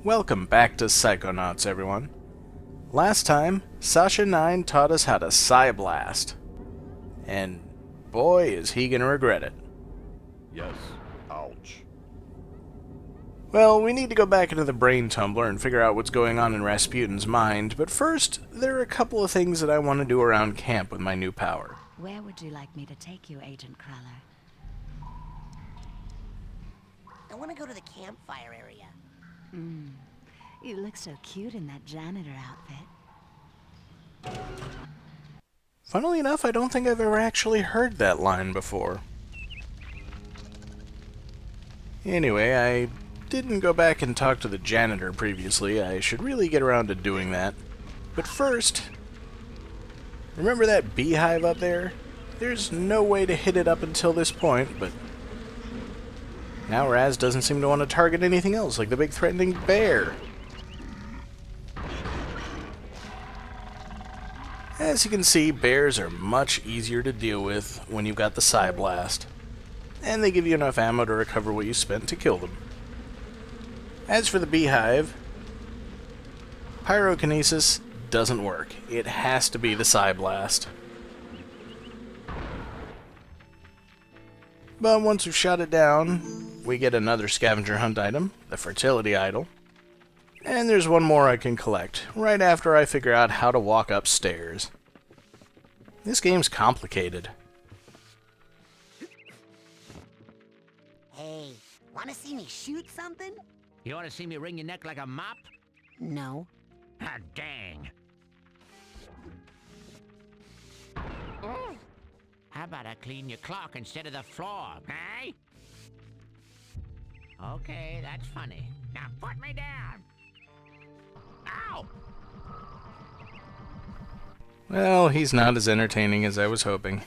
Welcome back to Psychonauts, everyone. Last time, Sasha 9 taught us how to Psy-Blast. And boy, is he gonna regret it. Yes. Ouch. Well, we need to go back into the brain tumbler and figure out what's going on in Rasputin's mind, but first, there are a couple of things that I want to do around camp with my new power. Where would you like me to take you, Agent Crawler? I want to go to the campfire area. You look so cute in that janitor outfit. Funnily enough, I don't think I've ever actually heard that line before. Anyway, I didn't go back and talk to the janitor previously. I should really get around to doing that. But first, remember that beehive up there? There's no way to hit it up until this point, but now Raz doesn't seem to want to target anything else, like the big threatening bear. As you can see, bears are much easier to deal with when you've got the Psy-Blast, and they give you enough ammo to recover what you spent to kill them. As for the beehive, pyrokinesis doesn't work. It has to be the Psy-Blast. But once we've shot it down, we get another scavenger hunt item, the fertility idol. And there's one more I can collect, right after I figure out how to walk upstairs. This game's complicated. Hey, want to see me shoot something? You want to see me wring your neck like a mop? No. Ah, dang. How about I clean your clock instead of the floor, eh? Okay, that's funny. Now put me down. Ow! Well, he's not as entertaining as I was hoping.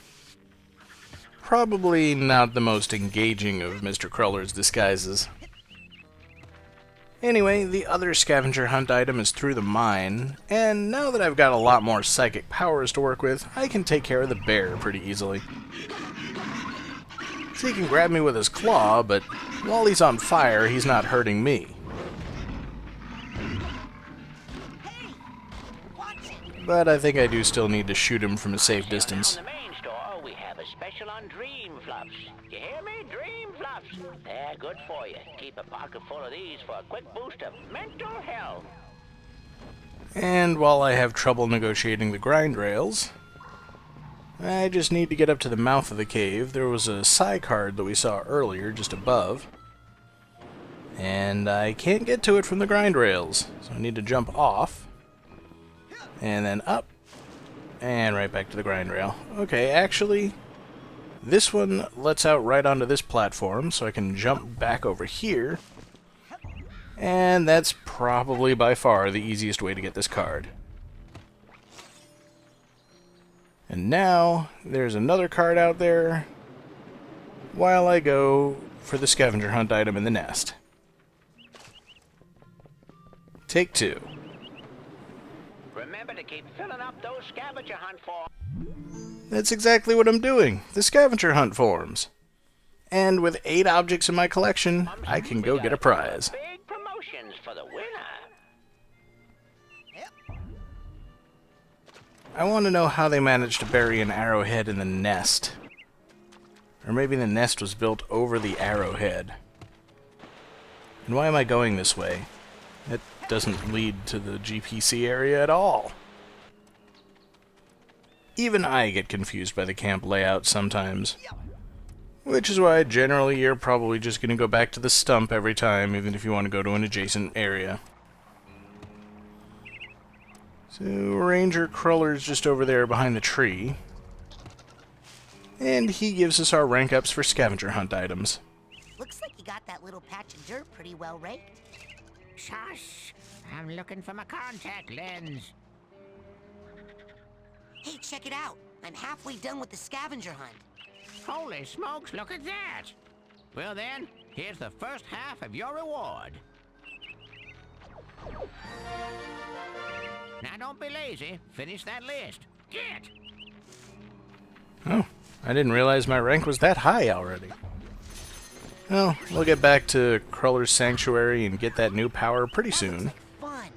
Probably not the most engaging of Mr. Cruller's disguises. Anyway, the other scavenger hunt item is through the mine, and now that I've got a lot more psychic powers to work with, I can take care of the bear pretty easily. So he can grab me with his claw, but while he's on fire, he's not hurting me. But I think I do still need to shoot him from a safe distance. In the main store, we have a special on Dream Fluffs. You hear me? Dream Fluffs. They're good for you. Keep a pocket full of these for a quick boost of mental health. And while I have trouble negotiating the grind rails, I just need to get up to the mouth of the cave. There was a Psy card that we saw earlier, just above. And I can't get to it from the grind rails, so I need to jump off. And then up. And right back to the grind rail. Okay, actually, this one lets out right onto this platform, so I can jump back over here. And that's probably by far the easiest way to get this card. And now, there's another card out there, while I go for the scavenger hunt item in the nest. Take two. Remember to keep filling up those scavenger hunt forms. That's exactly what I'm doing, the scavenger hunt forms. And with 8 objects in my collection, I can go get a prize. Big promotions for the winner. I want to know how they managed to bury an arrowhead in the nest. Or maybe the nest was built over the arrowhead. And why am I going this way? It doesn't lead to the GPC area at all. Even I get confused by the camp layout sometimes. Which is why generally you're probably just going to go back to the stump every time, even if you want to go to an adjacent area. So Ranger Cruller's just over there behind the tree. And he gives us our rank ups for scavenger hunt items. Looks like you got that little patch of dirt pretty well raked. Shush! I'm looking for my contact lens. Hey, check it out. I'm halfway done with the scavenger hunt. Holy smokes, look at that! Well then, here's the first half of your reward. Now don't be lazy. Finish that list. Get! Oh, I didn't realize my rank was that high already. Well, we'll get back to Kruller's Sanctuary and get that new power pretty That soon. looks like fun.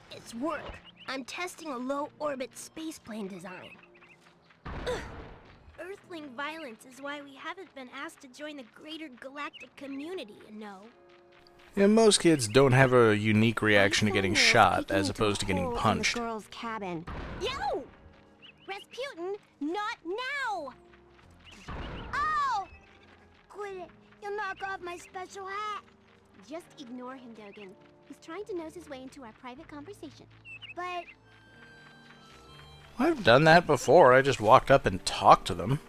It's work. I'm testing a low-orbit spaceplane design. Ugh. Earthling violence is why we haven't been asked to join the greater galactic community, you know. And most kids don't have a unique reaction to getting shot as opposed to getting punched. In the girls' cabin. Yo! Rasputin, not now! Oh! Quit it. You'll knock off my special hat. Just ignore him, Dogen. He's trying to nose his way into our private conversation. But I've done that before. I just walked up and talked to them.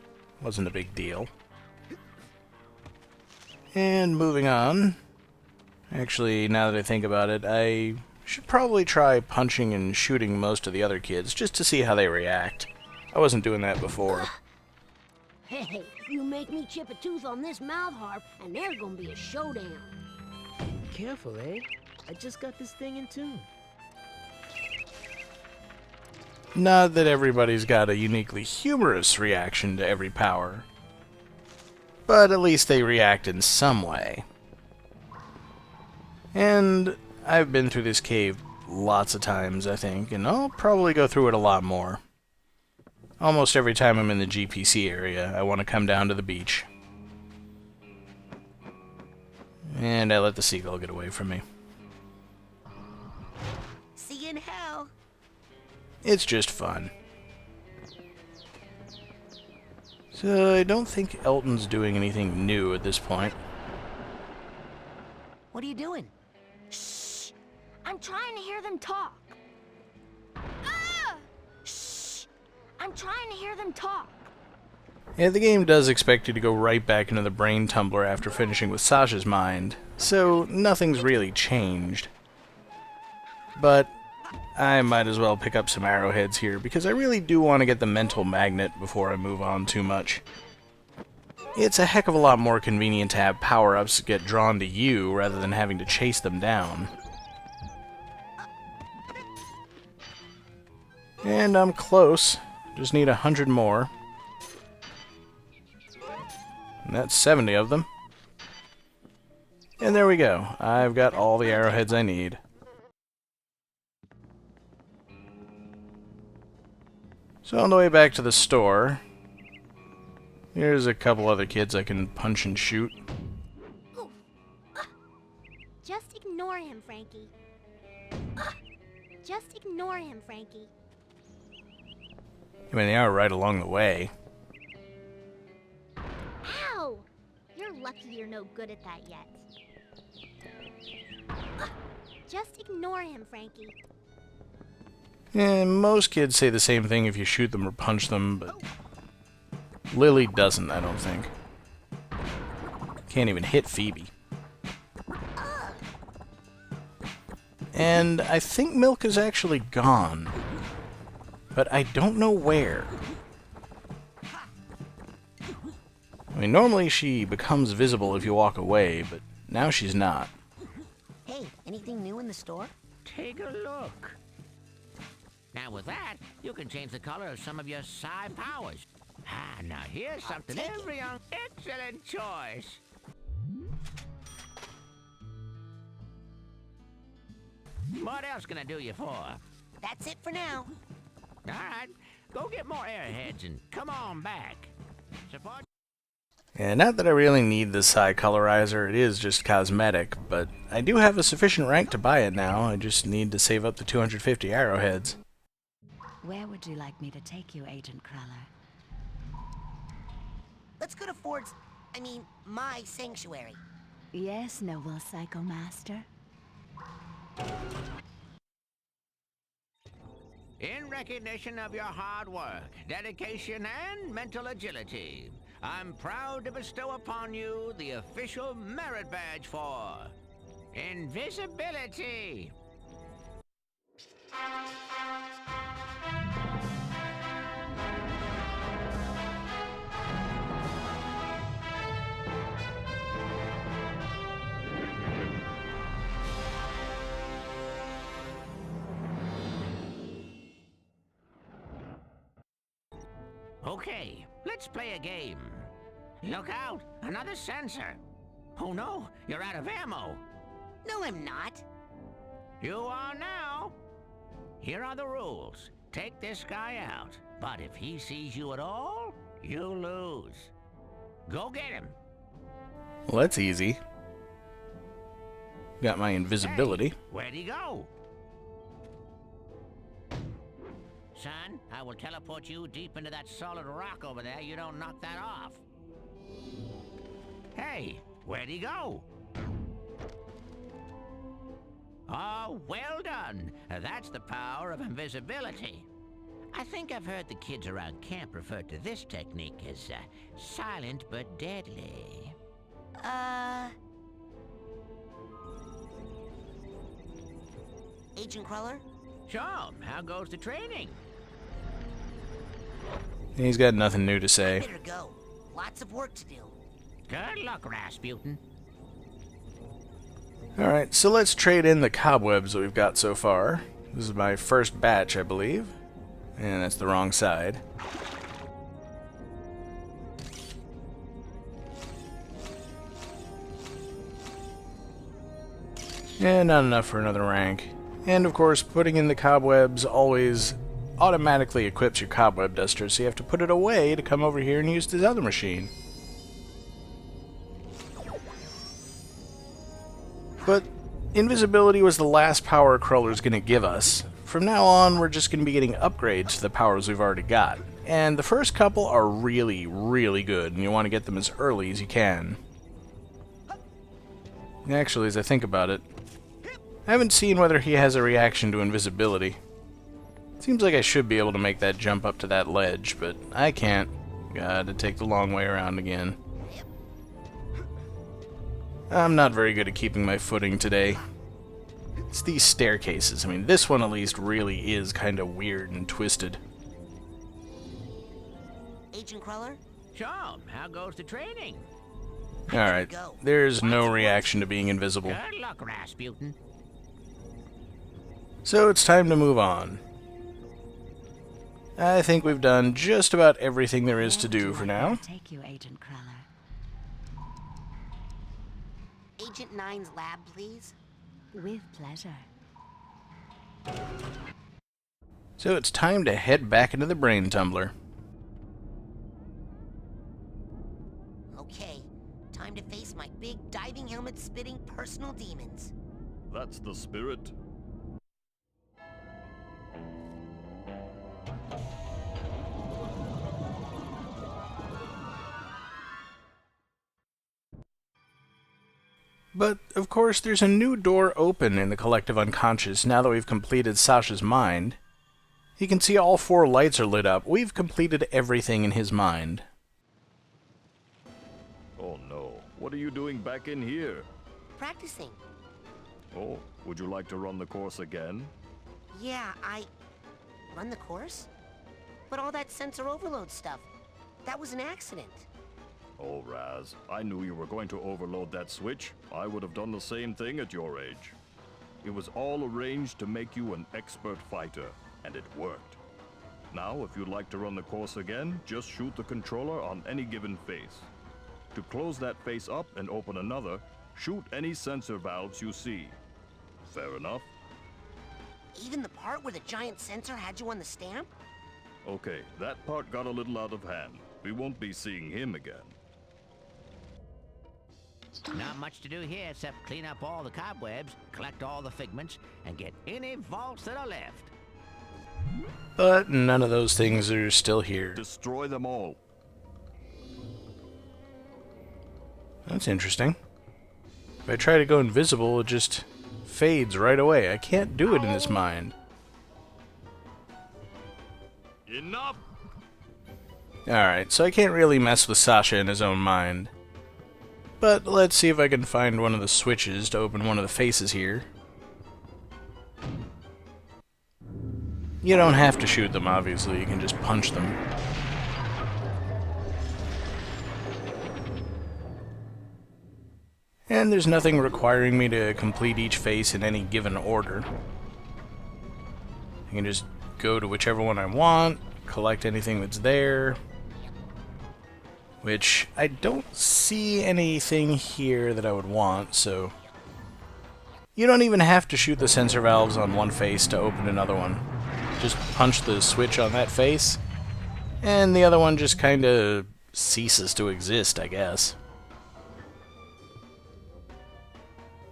Wasn't a big deal. And moving on. Actually, now that I think about it, I should probably try punching and shooting most of the other kids just to see how they react. I wasn't doing that before. hey, you make me chip a tooth on this mouth harp, and there's gonna be a showdown. Careful, eh? I just got this thing in tune. Not that everybody's got a uniquely humorous reaction to every power, but at least they react in some way. And I've been through this cave lots of times, I think, and I'll probably go through it a lot more. Almost every time I'm in the GPC area, I want to come down to the beach. And I let the seagull get away from me. See you in hell. It's just fun. So I don't think Elton's doing anything new at this point. What are you doing? Shh! I'm trying to hear them talk. Ah! Shh! I'm trying to hear them talk. Yeah, the game does expect you to go right back into the brain tumbler after finishing with Sasha's mind, so nothing's really changed. But I might as well pick up some arrowheads here, because I really do want to get the mental magnet before I move on too much. It's a heck of a lot more convenient to have power-ups get drawn to you rather than having to chase them down. And I'm close. Just need 100 more. And that's 70 of them. And there we go. I've got all the arrowheads I need. So on the way back to the store, here's a couple other kids I can punch and shoot. Oof. Just ignore him, Frankie. Just ignore him, Frankie. I mean, they are right along the way. Ow! You're lucky you're no good at that yet. Just ignore him, Frankie. And most kids say the same thing if you shoot them or punch them, but Lily doesn't, I don't think. Can't even hit Phoebe. And I think Milk is actually gone, but I don't know where. I mean, normally she becomes visible if you walk away, but now she's not. Hey, anything new in the store? Take a look. Now with that, you can change the color of some of your psi powers. Ah, now here's something take it. every young... Excellent choice. What else can I do you for? That's it for now. All right, go get more airheads and come on back. Support... And not that I really need the Psi Colorizer, it is just cosmetic, but I do have a sufficient rank to buy it now. I just need to save up the 250 arrowheads. Where would you like me to take you, Agent Cruller? Let's go to Ford's, my sanctuary. Yes, noble Psycho Master. In recognition of your hard work, dedication, and mental agility, I'm proud to bestow upon you the official merit badge for Invisibility. Okay, let's play a game. Look out, another sensor. Oh no, you're out of ammo. No, I'm not. You are now. Here are the rules. Take this guy out, but if he sees you at all, you lose. Go get him. Well, that's easy. Got my invisibility. Hey, where'd he go? Son, I will teleport you deep into that solid rock over there. You don't knock that off. Hey, where'd he go? Oh, well done. That's the power of invisibility. I think I've heard the kids around camp refer to this technique as silent but deadly. Agent Cruller? So, how goes the training? He's got nothing new to I say. better go. Lots of work to do. Good luck, Rasputin. Alright, so let's trade in the cobwebs that we've got so far. This is my first batch, I believe. And that's the wrong side. And not enough for another rank. And of course, putting in the cobwebs always automatically equips your cobweb duster, so you have to put it away to come over here and use this other machine. But invisibility was the last power Crawler's going to give us. From now on, we're just going to be getting upgrades to the powers we've already got. And the first couple are really, really good, and you want to get them as early as you can. Actually, as I think about it, I haven't seen whether he has a reaction to invisibility. Seems like I should be able to make that jump up to that ledge, but I can't. Gotta take the long way around again. I'm not very good at keeping my footing today. It's these staircases. I mean, this one at least really is kind of weird and twisted. Agent Cruller? So, how goes the training? Alright, there's no reaction to being invisible. Good luck, Rasputin. So it's time to move on. I think we've done just about everything there is to do for now. Take you, Agent Cruller. Agent 9's lab, please. With pleasure. So it's time to head back into the brain tumbler. Okay, time to face my big diving helmet spitting personal demons. That's the spirit. But, of course, there's a new door open in the collective unconscious now that we've completed Sasha's mind. You can see all 4 lights are lit up. We've completed everything in his mind. Oh no, what are you doing back in here? Practicing. Oh, would you like to run the course again? Yeah, run the course? But all that sensor overload stuff, that was an accident. Oh, Raz, I knew you were going to overload that switch. I would have done the same thing at your age. It was all arranged to make you an expert fighter, and it worked. Now, if you'd like to run the course again, just shoot the controller on any given face. To close that face up and open another, shoot any sensor valves you see. Fair enough? Even the part where the giant sensor had you on the stamp? Okay, that part got a little out of hand. We won't be seeing him again. Not much to do here except clean up all the cobwebs, collect all the figments, and get any vaults that are left. But none of those things are still here. Destroy them all. That's interesting. If I try to go invisible, it just fades right away. I can't do it in this mind. Enough! Alright, so I can't really mess with Sasha in his own mind. But let's see if I can find one of the switches to open one of the faces here. You don't have to shoot them, obviously. You can just punch them. And there's nothing requiring me to complete each face in any given order. I can just go to whichever one I want, collect anything that's there. which I don't see anything here that I would want, so you don't even have to shoot the sensor valves on one face to open another one. Just punch the switch on that face, and the other one just kinda ceases to exist, I guess.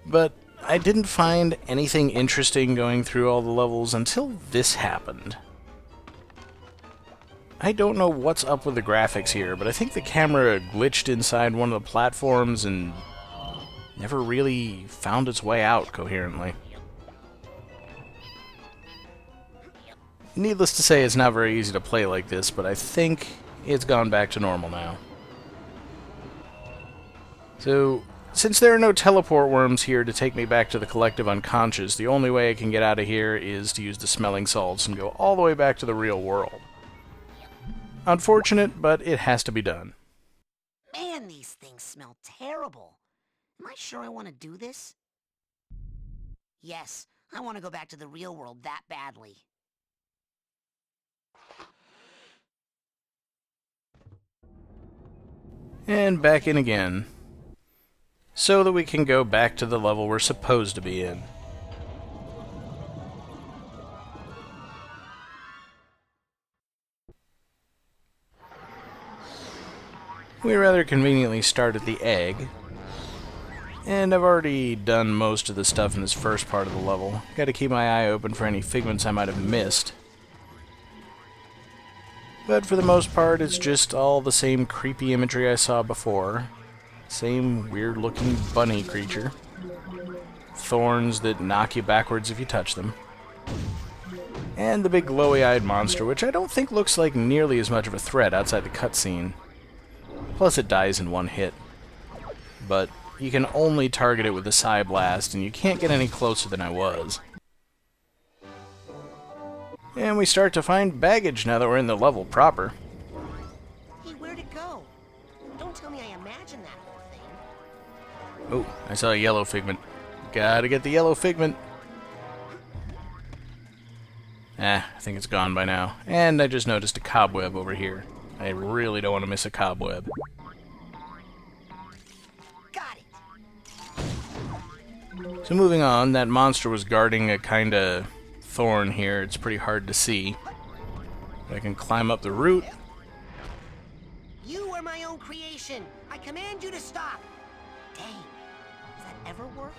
But I didn't find anything interesting going through all the levels until this happened. I don't know what's up with the graphics here, but I think the camera glitched inside one of the platforms and never really found its way out coherently. Needless to say, it's not very easy to play like this, but I think it's gone back to normal now. So, since there are no teleport worms here to take me back to the collective unconscious, the only way I can get out of here is to use the smelling salts and go all the way back to the real world. Unfortunate, but it has to be done. Man, these things smell terrible. Am I sure I want to do this? Yes, I want to go back to the real world that badly. And back in again, so that we can go back to the level we're supposed to be in. We rather conveniently start at the egg, and I've already done most of the stuff in this first part of the level. Gotta keep my eye open for any figments I might have missed. But for the most part, it's just all the same creepy imagery I saw before. Same weird-looking bunny creature. Thorns that knock you backwards if you touch them. And the big glowy-eyed monster, which I don't think looks like nearly as much of a threat outside the cutscene. Plus it dies in one hit. But you can only target it with the Psy Blast, and you can't get any closer than I was. And we start to find baggage now that we're in the level proper. Hey, where'd it go? Don't tell me I imagined that whole thing. Oh, I saw a yellow figment. Gotta get the yellow figment. I think it's gone by now. And I just noticed a cobweb over here. I really don't want to miss a cobweb. Got it! So moving on, that monster was guarding a kinda thorn here. It's pretty hard to see. But I can climb up the root. You are my own creation! I command you to stop! Dang, does that ever work?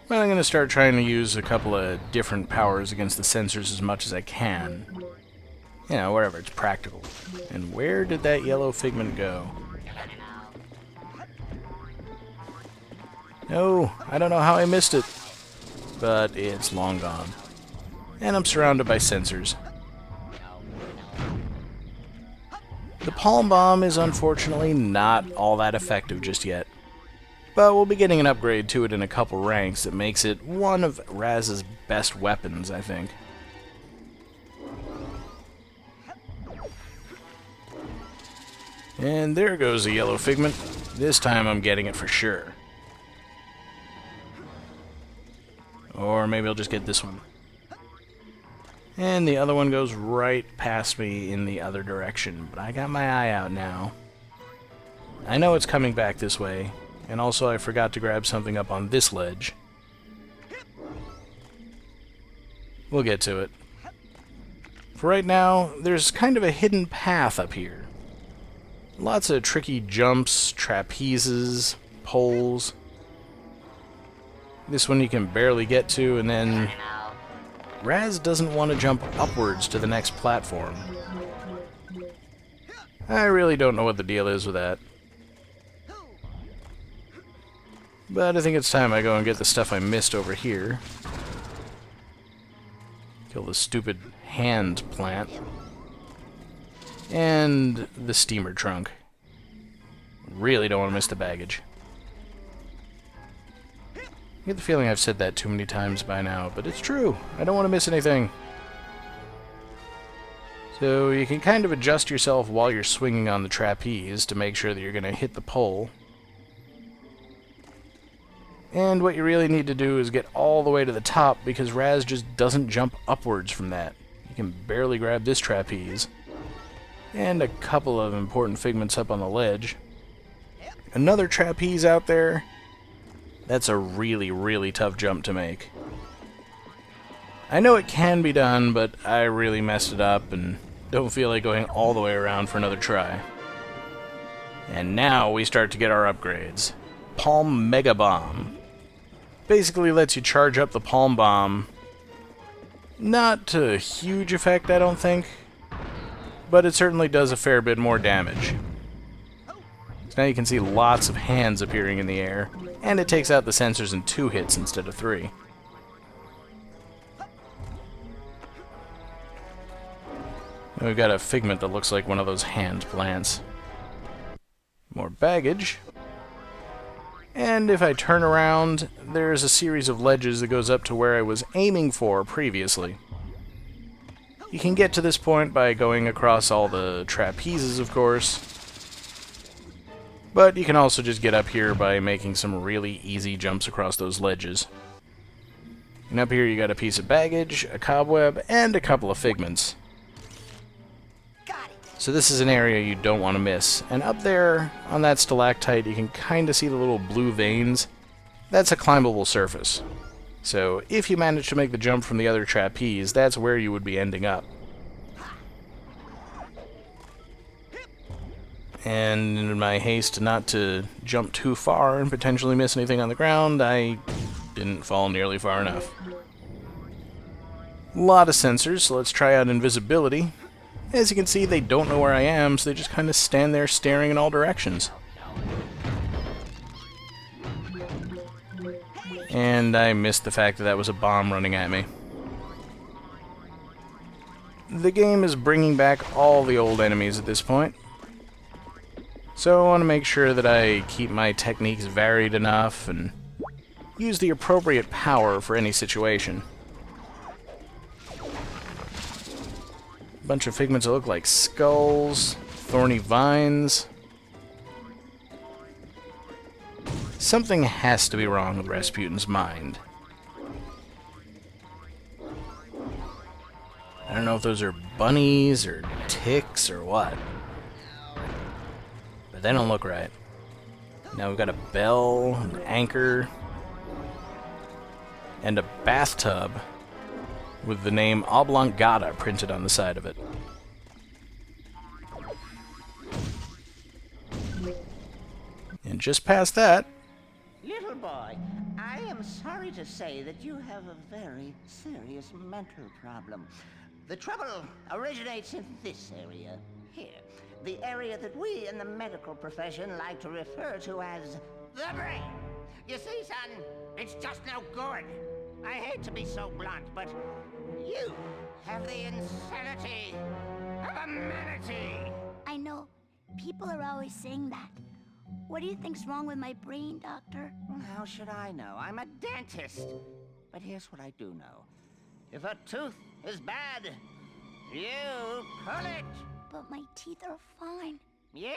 Well, I'm gonna start trying to use a couple of different powers against the sensors as much as I can. You know, wherever it's practical. And where did that yellow figment go? No, I don't know how I missed it. But it's long gone. And I'm surrounded by sensors. The palm bomb is unfortunately not all that effective just yet. But we'll be getting an upgrade to it in a couple ranks that makes it one of Raz's best weapons, I think. And there goes the yellow figment. This time I'm getting it for sure. Or maybe I'll just get this one. And the other one goes right past me in the other direction, but I got my eye out now. I know it's coming back this way, and also I forgot to grab something up on this ledge. We'll get to it. For right now, there's kind of a hidden path up here. Lots of tricky jumps, trapezes, poles. This one you can barely get to, and then Raz doesn't want to jump upwards to the next platform. I really don't know what the deal is with that. But I think it's time I go and get the stuff I missed over here. Kill the stupid hand plant. And the steamer trunk. Really don't want to miss the baggage. I get the feeling I've said that too many times by now, but it's true. I don't want to miss anything. So you can kind of adjust yourself while you're swinging on the trapeze to make sure that you're going to hit the pole. And what you really need to do is get all the way to the top, because Raz just doesn't jump upwards from that. You can barely grab this trapeze. And a couple of important figments up on the ledge. Another trapeze out there. That's a really, really tough jump to make. I know it can be done, but I really messed it up and don't feel like going all the way around for another try. And now we start to get our upgrades. Palm Mega Bomb. Basically lets you charge up the Palm Bomb. Not to huge effect, I don't think, but it certainly does a fair bit more damage. So now you can see lots of hands appearing in the air, and it takes out the sensors in 2 hits instead of 3. And we've got a figment that looks like one of those hand plants. More baggage. And if I turn around, there's a series of ledges that goes up to where I was aiming for previously. You can get to this point by going across all the trapezes, of course. But you can also just get up here by making some really easy jumps across those ledges. And up here you got a piece of baggage, a cobweb, and a couple of figments. So this is an area you don't want to miss. And up there, on that stalactite, you can kind of see the little blue veins. That's a climbable surface. So if you manage to make the jump from the other trapeze, that's where you would be ending up. And in my haste not to jump too far and potentially miss anything on the ground, I didn't fall nearly far enough. A lot of sensors, so let's try out Invisibility. As you can see, they don't know where I am, so they just kind of stand there staring in all directions. And I missed the fact that that was a bomb running at me. The game is bringing back all the old enemies at this point. So I want to make sure that I keep my techniques varied enough and use the appropriate power for any situation. Bunch of figments that look like skulls, thorny vines. Something has to be wrong with Rasputin's mind. I don't know if those are bunnies or ticks or what. But they don't look right. Now we've got a bell, an anchor, and a bathtub with the name Oblongata printed on the side of it. And just past that... Little boy, I am sorry to say that you have a very serious mental problem. The trouble originates in this area, here. The area that we in the medical profession like to refer to as the brain. You see, son, it's just no good. I hate to be so blunt, but you have the insanity of a manatee. I know. People are always saying that. What do you think's wrong with my brain, Doctor? How should I know? I'm a dentist. But here's what I do know. If a tooth is bad, you pull it. But my teeth are fine. Yep,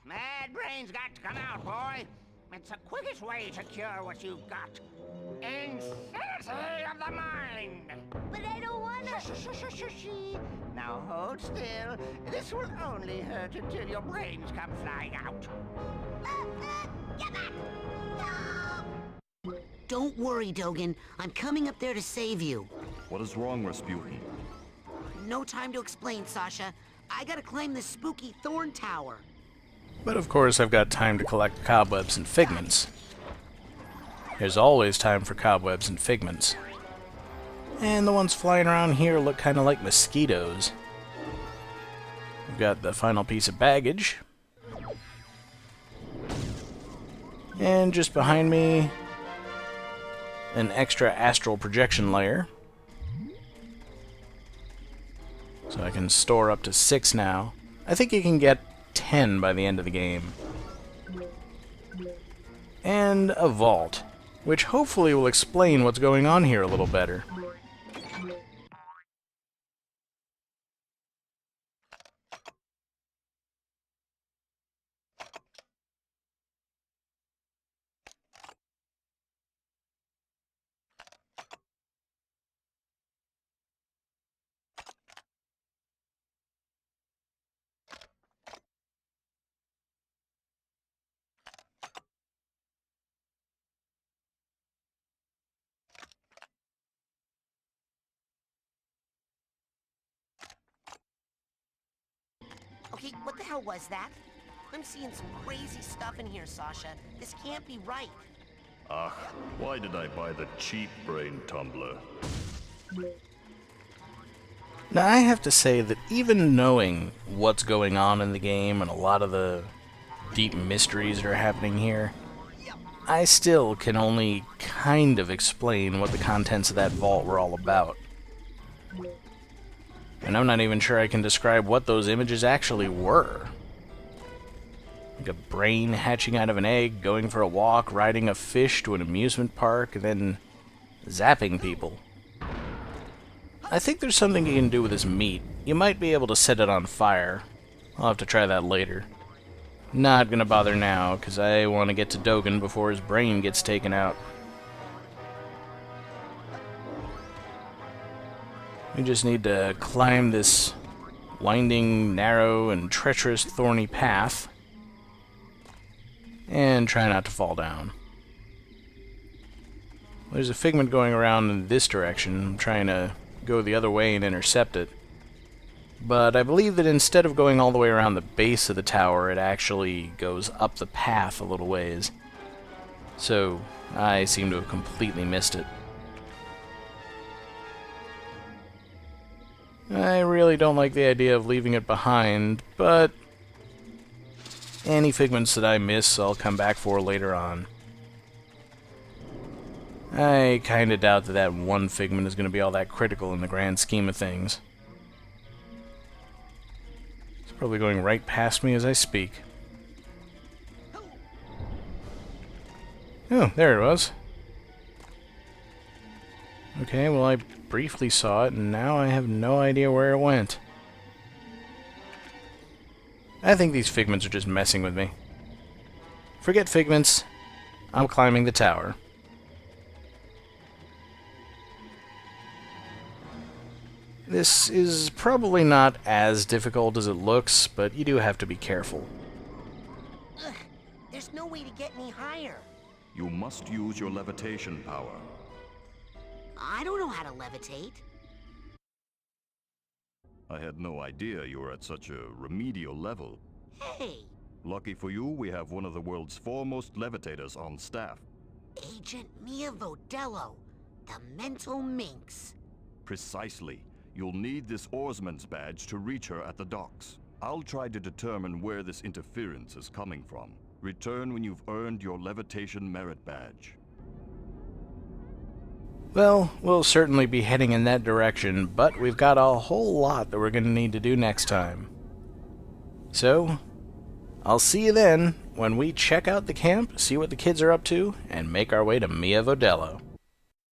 mad brain's got to come out, boy. It's the quickest way to cure what you've got. Insanity of the mind. But I don't wanna. Shh. Now hold still. This will only hurt until your brains come flying out. Get back! No! Don't worry, Dogen. I'm coming up there to save you. What is wrong, Rasputin? No time to explain, Sasha. I gotta climb this spooky thorn tower. But of course I've got time to collect cobwebs and figments. There's always time for cobwebs and figments. And the ones flying around here look kind of like mosquitoes. We've got the final piece of baggage. And just behind me, an extra astral projection layer. So I can store up to 6 now. I think you can get 10 by the end of the game. And a vault, which hopefully will explain what's going on here a little better. What the hell was that? I'm seeing some crazy stuff in here, Sasha. This can't be right. Ah, why did I buy the cheap brain tumbler? Now, I have to say that even knowing what's going on in the game and a lot of the deep mysteries that are happening here, I still can only kind of explain what the contents of that vault were all about. And I'm not even sure I can describe what those images actually were. Like a brain hatching out of an egg, going for a walk, riding a fish to an amusement park, and then zapping people. I think there's something you can do with this meat. You might be able to set it on fire. I'll have to try that later. Not gonna bother now, because I want to get to Dogen before his brain gets taken out. We just need to climb this winding, narrow, and treacherous, thorny path. And try not to fall down. There's a figment going around in this direction. I'm trying to go the other way and intercept it. But I believe that instead of going all the way around the base of the tower, it actually goes up the path a little ways. So I seem to have completely missed it. I really don't like the idea of leaving it behind, but any figments that I miss, I'll come back for later on. I kinda doubt that that one figment is going to be all that critical in the grand scheme of things. It's probably going right past me as I speak. Oh, there it was. Okay, well I briefly saw it, and now I have no idea where it went. I think these figments are just messing with me. Forget figments. I'm climbing the tower. This is probably not as difficult as it looks, but you do have to be careful. Ugh, there's no way to get any higher. You must use your levitation power. I don't know how to levitate. I had no idea you were at such a remedial level. Hey, Lucky for you, we have one of the world's foremost levitators on staff. Agent Mia Vodello, the mental minx. Precisely. You'll need this oarsman's badge to reach her at the docks. I'll try to determine where this interference is coming from. Return when you've earned your levitation merit badge. Well, we'll certainly be heading in that direction, but we've got a whole lot that we're going to need to do next time. So, I'll see you then when we check out the camp, see what the kids are up to, and make our way to Mia Vodello.